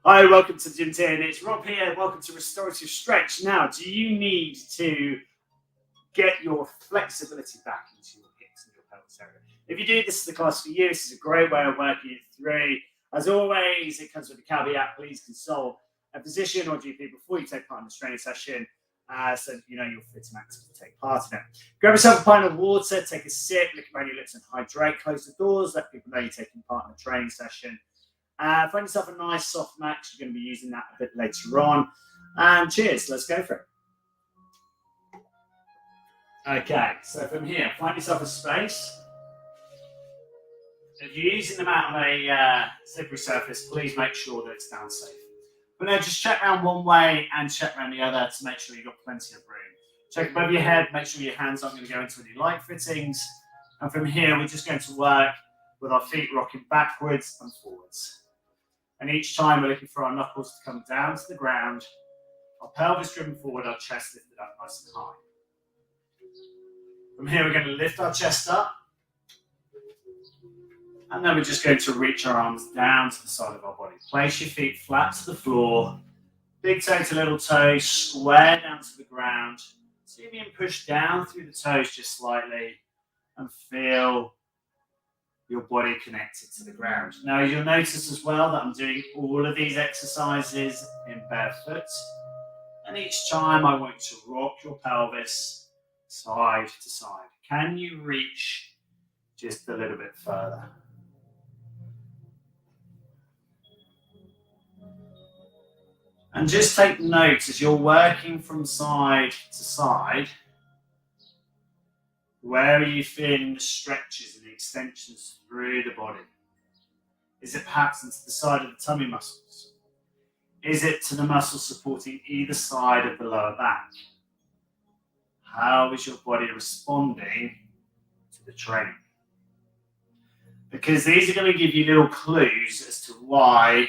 Hi, welcome to Gym Tin. It's Rob here. Welcome to Restorative Stretch. Now, do you need to get your flexibility back into your hips and your pelvis area? If you do, this is the class for you. This is a great way of working it through. As always, it comes with a caveat. Please consult a physician or GP before you take part in this training session, so that you know you're fit and active to take part in it. Grab yourself a pint of water, take a sip, lick around your lips and hydrate. Close the doors, let people know you're taking part in the training session. Find yourself a nice soft mat. You're going to be using that a bit later on. And cheers, let's go for it. Okay, so from here, find yourself a space. If you're using the mat on a slippery surface, please make sure that it's down safe. But now just check around one way and check around the other to make sure you've got plenty of room. Check above your head, make sure your hands aren't going to go into any light fittings. And from here, we're just going to work with our feet rocking backwards and forwards. And each time we're looking for our knuckles to come down to the ground, our pelvis driven forward, our chest lifted up nice and high. From here, we're going to lift our chest up. And then we're just going to reach our arms down to the side of our body. Place your feet flat to the floor. Big toe to little toe, square down to the ground. See if you can push down through the toes just slightly and feel your body connected to the ground. Now you'll notice as well that I'm doing all of these exercises in barefoot. And each time I want you to rock your pelvis side to side. Can you reach just a little bit further? And just take note as you're working from side to side, where are you feeling the stretches and the extensions through the body? Is it perhaps into the side of the tummy muscles? Is it to the muscles supporting either side of the lower back? How is your body responding to the training? Because these are going to give you little clues as to why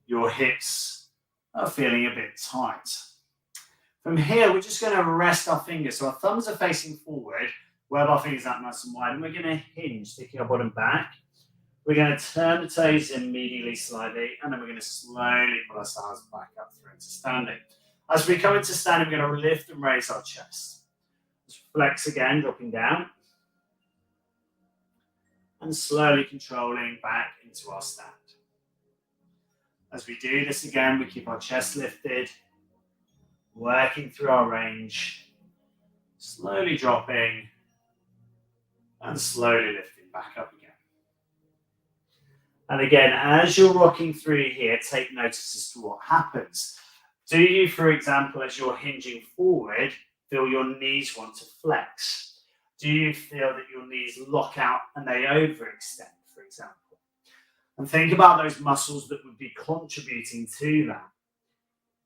your hips are feeling a bit tight. From here, we're just going to rest our fingers. So our thumbs are facing forward, web our fingers out nice and wide, and we're going to hinge, sticking our bottom back. We're going to turn the toes in medially slightly, and then we're going to slowly pull ourselves back up through into standing. As we come into standing, we're going to lift and raise our chest. Just flex again, dropping down. And slowly controlling back into our stand. As we do this again, we keep our chest lifted, working through our range, slowly dropping, and slowly lifting back up again. And again, as you're rocking through here, take notice as to what happens. Do you, for example, as you're hinging forward, feel your knees want to flex? Do you feel that your knees lock out and they overextend, for example? And think about those muscles that would be contributing to that.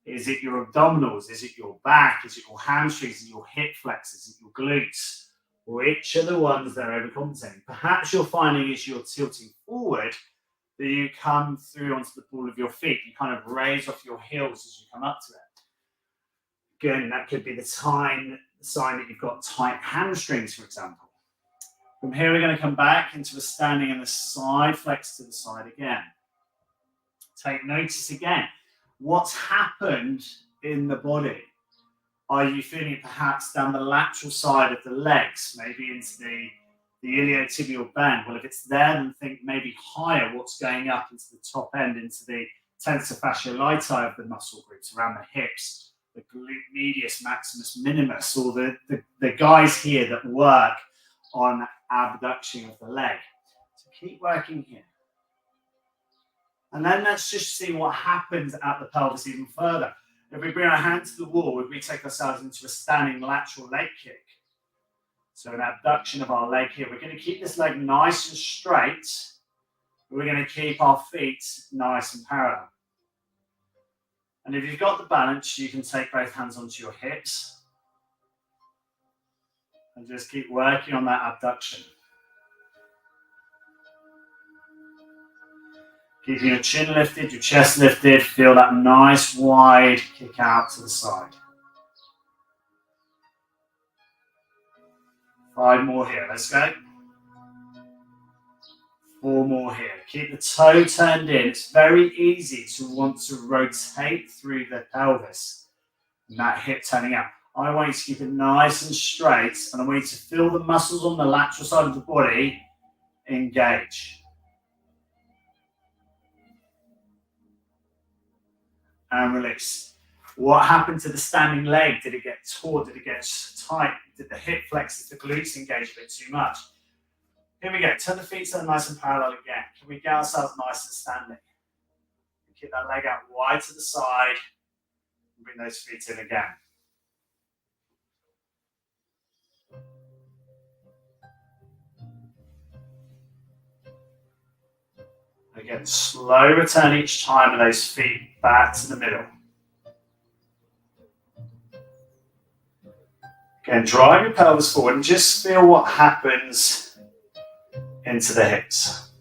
Is it your abdominals? Is it your back? Is it your hamstrings? Is it your hip flexors? Is it your glutes? Which are the ones that are overcompensating? Perhaps you're finding as you're tilting forward that you come through onto the ball of your feet. You kind of raise off your heels as you come up to it. Again, that could be the sign that you've got tight hamstrings, for example. From here, we're going to come back into a standing and the side flex to the side again. Take notice again. What's happened in the body? Are you feeling it perhaps down the lateral side of the legs, maybe into the iliotibial band? Well, if it's there, then think maybe higher. What's going up into the top end, into the tensor fasciae latae of the muscle groups around the hips, the glute medius, maximus minimus, or the guys here that work on abduction of the leg. So keep working here. And then let's just see what happens at the pelvis even further. If we bring our hand to the wall, if we take ourselves into a standing lateral leg kick, so an abduction of our leg here, we're going to keep this leg nice and straight. We're going to keep our feet nice and parallel. And if you've got the balance, you can take both hands onto your hips and just keep working on that abduction. Keeping your chin lifted, your chest lifted, feel that nice wide kick out to the side. 5 more here, let's go. 4 more here. Keep the toe turned in. It's very easy to want to rotate through the pelvis and that hip turning out. I want you to keep it nice and straight, and I want you to feel the muscles on the lateral side of the body engage. And release. What happened to the standing leg? Did it get taut? Did it get tight? Did the hip flexors, the glutes engage a bit too much? Here we go. Turn the feet so they're nice and parallel again. Can we get ourselves nice and standing? Keep that leg out wide to the side. And bring those feet in again. Again, slow return each time of those feet back to the middle. Again, drive your pelvis forward and just feel what happens into the hips.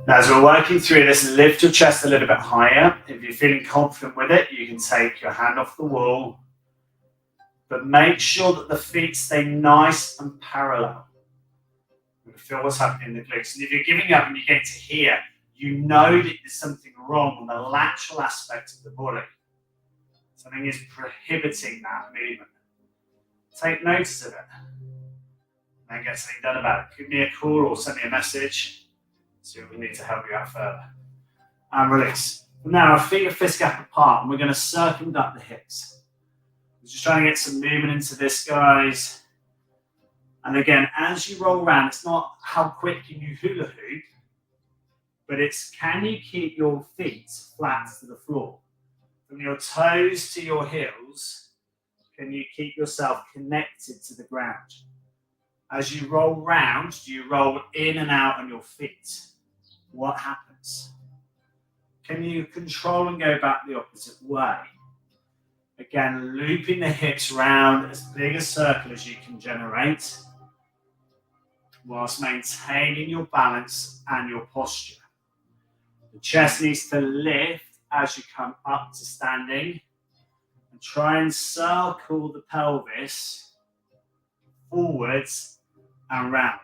Now, as we're working through this, lift your chest a little bit higher. If you're feeling confident with it, you can take your hand off the wall. But make sure that the feet stay nice and parallel. You feel what's happening in the glutes. And if you're giving up and you get to here, you know that there's something wrong on the lateral aspect of the body. Something is prohibiting that movement. Take notice of it. And get something done about it. Give me a call or send me a message. See what we need to help you out further. And release. Now our feet are fist gap apart and we're going to circumduct the hips. We're just trying to get some movement into this, guys. And again, as you roll around, it's not how quick can you hula hoop, but it's can you keep your feet flat to the floor? From your toes to your heels, can you keep yourself connected to the ground? As you roll round, do you roll in and out on your feet? What happens? Can you control and go back the opposite way? Again, looping the hips round as big a circle as you can generate, whilst maintaining your balance and your posture. The chest needs to lift as you come up to standing, and try and circle the pelvis forwards and round.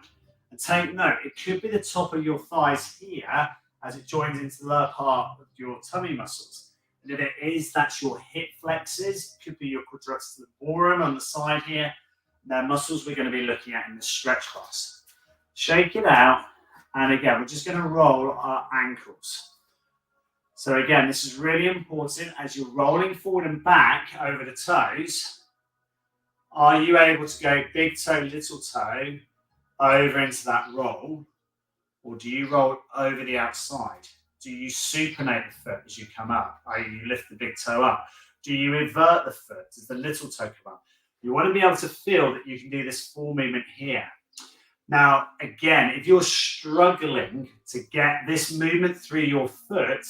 And take note, it could be the top of your thighs here as it joins into the lower part of your tummy muscles. And if it is, that's your hip flexors. It could be your quadriceps lumborum on the side here. They're muscles we're going to be looking at in the stretch class. Shake it out. And again, we're just going to roll our ankles. So again, this is really important as you're rolling forward and back over the toes. Are you able to go big toe, little toe over into that roll? Or do you roll over the outside? Do you supinate the foot as you come up? You lift the big toe up? Do you invert the foot? Does the little toe come up? You want to be able to feel that you can do this full movement here. Now, again, if you're struggling to get this movement through your foot,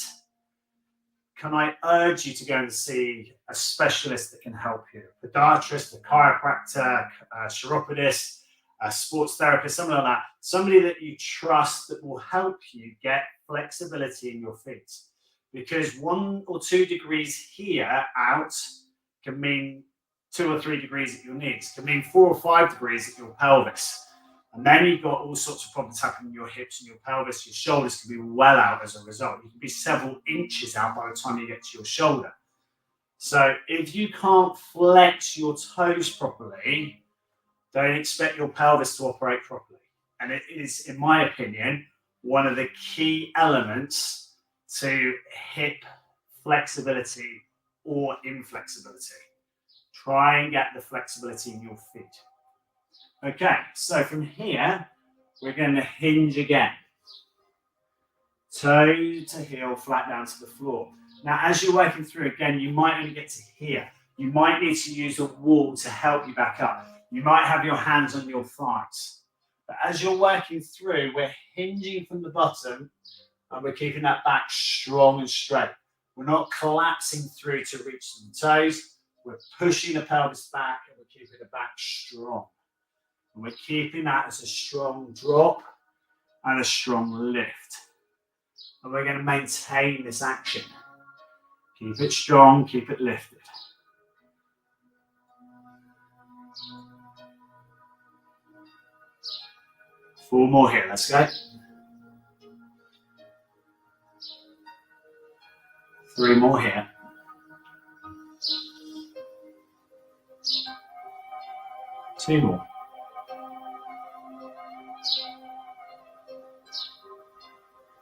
can I urge you to go and see a specialist that can help you? A podiatrist, a chiropractor, a chiropodist, a sports therapist, something like that. Somebody that you trust that will help you get flexibility in your feet. Because 1 or 2 degrees here out can mean 2 or 3 degrees at your knees, can mean 4 or 5 degrees at your pelvis. And then you've got all sorts of problems happening in your hips and your pelvis. Your shoulders can be well out as a result. You can be several inches out by the time you get to your shoulder. So if you can't flex your toes properly, don't expect your pelvis to operate properly. And it is, in my opinion, one of the key elements to hip flexibility or inflexibility. Try and get the flexibility in your feet. Okay, so from here, we're going to hinge again. Toe to heel, flat down to the floor. Now, as you're working through, again, you might only get to here. You might need to use a wall to help you back up. You might have your hands on your thighs. But as you're working through, we're hinging from the bottom and we're keeping that back strong and straight. We're not collapsing through to reach the toes. We're pushing the pelvis back and we're keeping the back strong. And we're keeping that as a strong drop and a strong lift. And we're going to maintain this action. Keep it strong, keep it lifted. 4 more here, let's go. 3 more here. 2 more.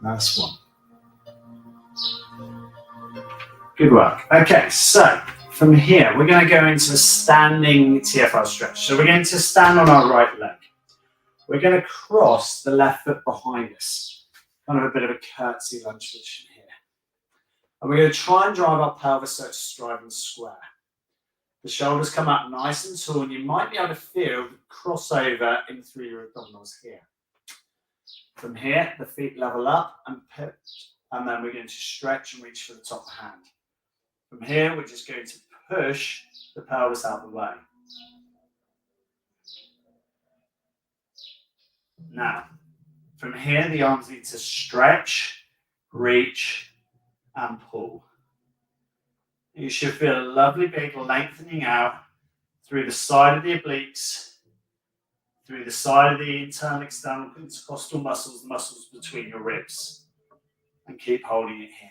Last one. Good work. Okay, so from here, we're going to go into a standing TFL stretch. So we're going to stand on our right leg. We're going to cross the left foot behind us. Kind of a bit of a curtsy lunge position here. And we're going to try and drive our pelvis so it's straight and square. The shoulders come up nice and tall, and you might be able to feel the crossover in through your abdominals here. From here, the feet level up and pivot, and then we're going to stretch and reach for the top hand. From here, we're just going to push the pelvis out of the way. Now, from here, the arms need to stretch, reach, and pull. You should feel a lovely big lengthening out through the side of the obliques, through the side of the internal external intercostal muscles, the muscles between your ribs, and keep holding it here.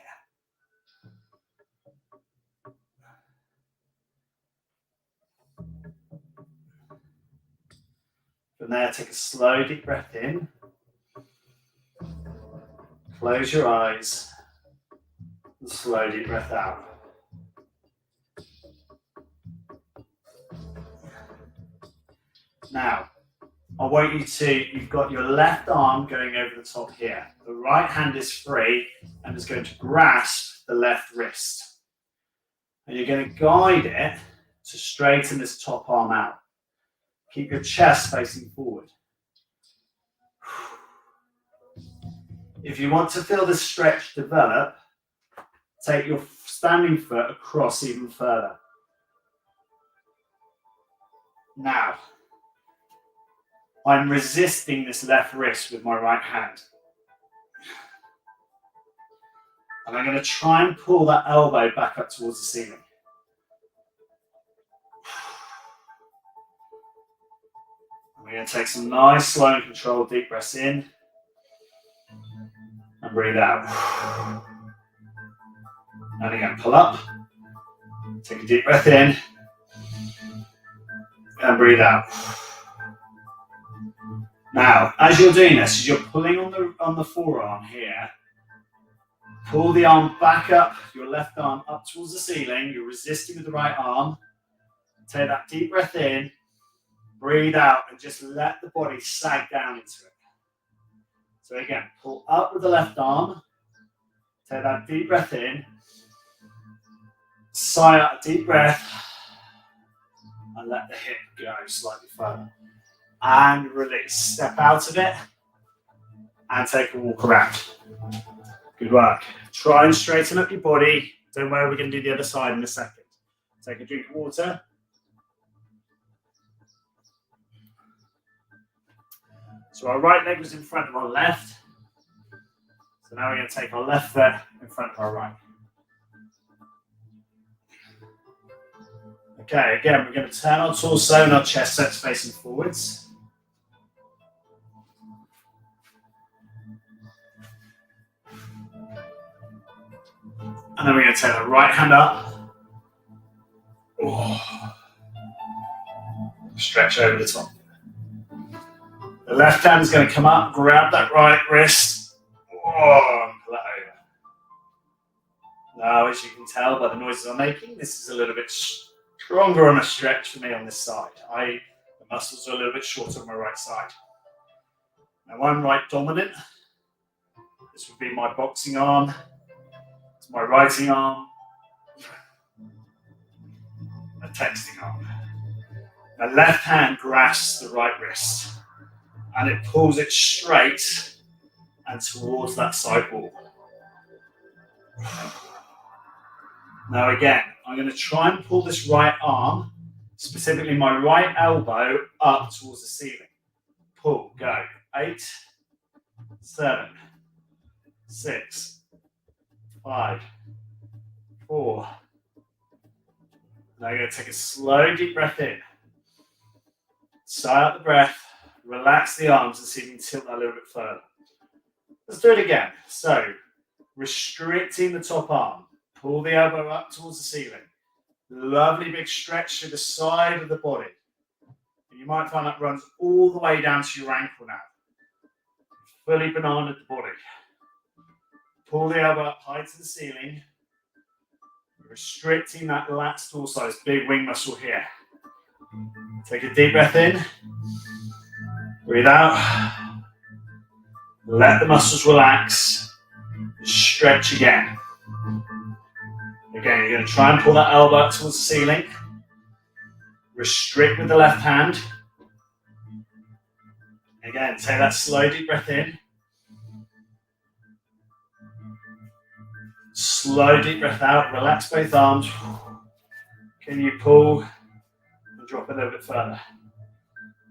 From there, take a slow deep breath in. Close your eyes and slow deep breath out. Now, I want you to, you've got your left arm going over the top here. The right hand is free and is going to grasp the left wrist. And you're going to guide it to straighten this top arm out. Keep your chest facing forward. If you want to feel the stretch develop, take your standing foot across even further. Now, I'm resisting this left wrist with my right hand. And I'm going to try and pull that elbow back up towards the ceiling. And we're going to take some nice, slow and controlled deep breaths in. And breathe out. And again, pull up. Take a deep breath in. And breathe out. Now, as you're doing this, as you're pulling on the forearm here, pull the arm back up, your left arm up towards the ceiling. You're resisting with the right arm. Take that deep breath in, breathe out, and just let the body sag down into it. So again, pull up with the left arm. Take that deep breath in. Sigh out a deep breath. And let the hip go slightly further. And release. Step out of it and take a walk around. Good work. Try and straighten up your body. Don't worry, we're going to do the other side in a second. Take a drink of water. So our right leg was in front of our left. So now we're going to take our left foot in front of our right. Okay, again, we're going to turn our torso and our chest sets facing forwards. And then we're going to take the right hand up. Oh. Stretch over the top. The left hand is going to come up, grab that right wrist. Oh, and pull it over. Now, as you can tell by the noises I'm making, this is a little bit stronger on a stretch for me on this side. The muscles are a little bit shorter on my right side. Now, I'm right dominant. This would be my boxing arm. It's my writing arm. A texting arm. The left hand grasps the right wrist and it pulls it straight and towards that side wall. Now again, I'm going to try and pull this right arm, specifically my right elbow, up towards the ceiling. Pull, go. 8, 7, 6, 5, 4. Now you're going to take a slow deep breath in. Sigh out the breath. Relax the arms and see if you can tilt that a little bit further. Let's do it again. So, restricting the top arm. Pull the elbow up towards the ceiling. Lovely big stretch to the side of the body. And you might find that runs all the way down to your ankle now. Fully banana the body. Pull the elbow up high to the ceiling. Restricting that lats torso, this big wing muscle here. Take a deep breath in. Breathe out. Let the muscles relax. Stretch again. Again, you're going to try and pull that elbow up towards the ceiling. Restrict with the left hand. Again, take that slow deep breath in. Slow deep breath out. Relax both arms. Can you pull and drop a little bit further?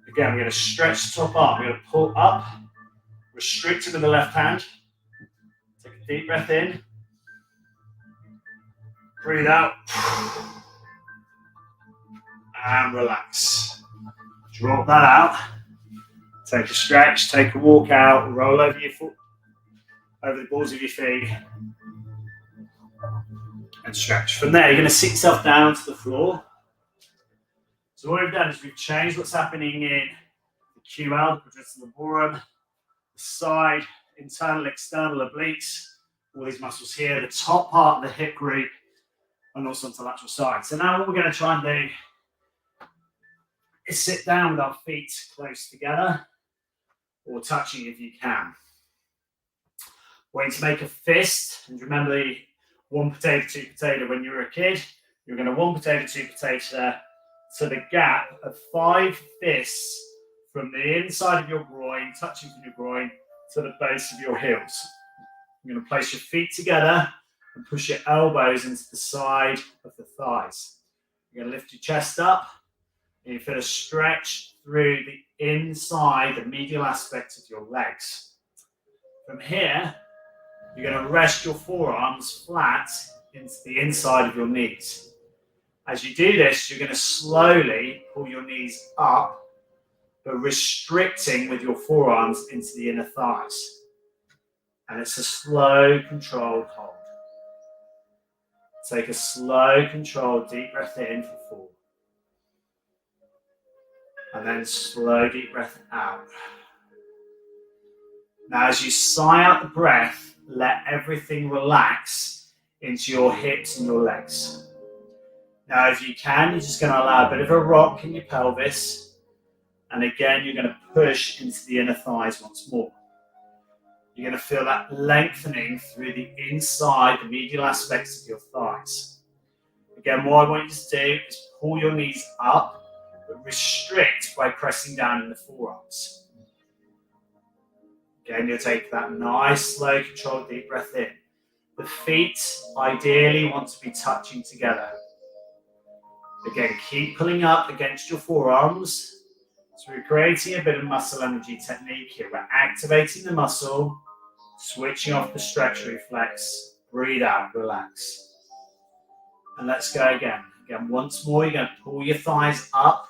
Again, we're going to stretch the top arm. We're going to pull up. Restrict it with the left hand. Take a deep breath in. Breathe out. And relax. Drop that out. Take a stretch. Take a walk out. Roll over your foot, over the balls of your feet. And stretch. From there, you're going to sit yourself down to the floor. So what we've done is we've changed what's happening in the QL, the quadriceps lumborum, the side, internal, external obliques, all these muscles here, the top part of the hip group, and also onto the lateral side. So now what we're going to try and do is sit down with our feet close together, or touching if you can. We're going to make a fist, and remember the one potato, two potato when you were a kid. You're going to one potato, two potato there. So the gap of 5 fists from the inside of your groin, touching from your groin, to the base of your heels. You're going to place your feet together and push your elbows into the side of the thighs. You're going to lift your chest up and you feel a stretch through the inside, the medial aspect of your legs. From here, you're going to rest your forearms flat into the inside of your knees. As you do this, you're going to slowly pull your knees up, but restricting with your forearms into the inner thighs. And it's a slow, controlled hold. Take a slow, controlled, deep breath in for 4. And then slow, deep breath out. Now, as you sigh out the breath, let everything relax into your hips and your legs. Now, if you can, you're just going to allow a bit of a rock in your pelvis. And again, you're going to push into the inner thighs once more. You're going to feel that lengthening through the inside, the medial aspects of your thighs. Again, what I want you to do is pull your knees up, but restrict by pressing down in the forearms. Again, you'll take that nice, slow, controlled, deep breath in. The feet ideally want to be touching together. Again, keep pulling up against your forearms. So we're creating a bit of muscle energy technique here. We're activating the muscle, switching off the stretch reflex. Breathe out, relax. And let's go again. Again, once more, you're going to pull your thighs up,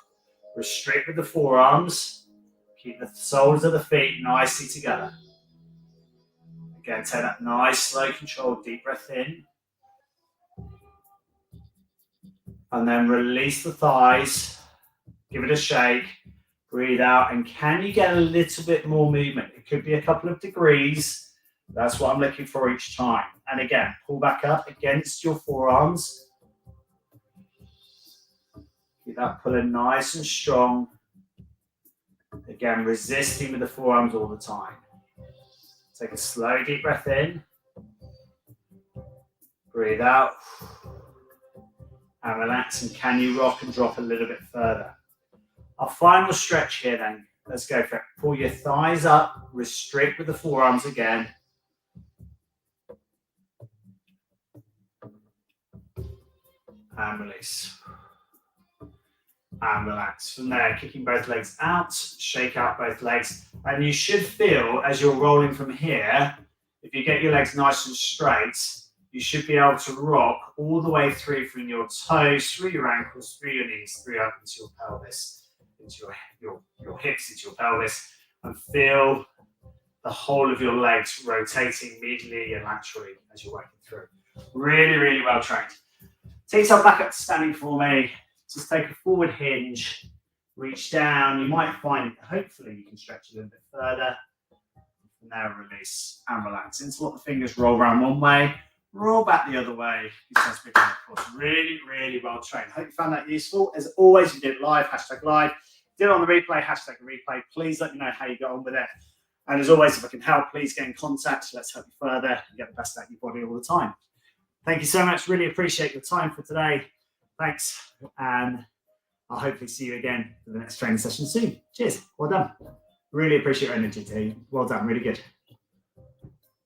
restrict with the forearms, keep the soles of the feet nicely together. Again, take that nice, slow, controlled, deep breath in. And then release the thighs, give it a shake, breathe out. And can you get a little bit more movement? It could be a couple of degrees. That's what I'm looking for each time. And again, pull back up against your forearms. Keep that pulling nice and strong. Again, resisting with the forearms all the time. Take a slow, deep breath in. Breathe out. And relax, and can you rock and drop a little bit further? Our final stretch here then. Let's go for it. Pull your thighs up, restrict with the forearms again. And release. And relax. From there, kicking both legs out, shake out both legs. And you should feel, as you're rolling from here, if you get your legs nice and straight, you should be able to rock all the way through from your toes, through your ankles, through your knees, through up into your pelvis. into your hips, into your pelvis, and feel the whole of your legs rotating medially and laterally as you're working through. Really, really well trained. Take yourself back up to standing for me. Just take a forward hinge, reach down. You might find, hopefully you can stretch a little bit further. From there, release and relax. Into what the fingers roll around one way, roll back the other way. Really, really well trained. Hope you found that useful. As always, we did it live, #live. Did it on the replay, #replay. Please let me know how you got on with it. And as always, if I can help, please get in contact. Let's help you further and get the best out of your body all the time. Thank you so much. Really appreciate your time for today. Thanks. And I'll hopefully see you again for the next training session soon. Cheers. Well done. Really appreciate your energy, team. Well done. Really good.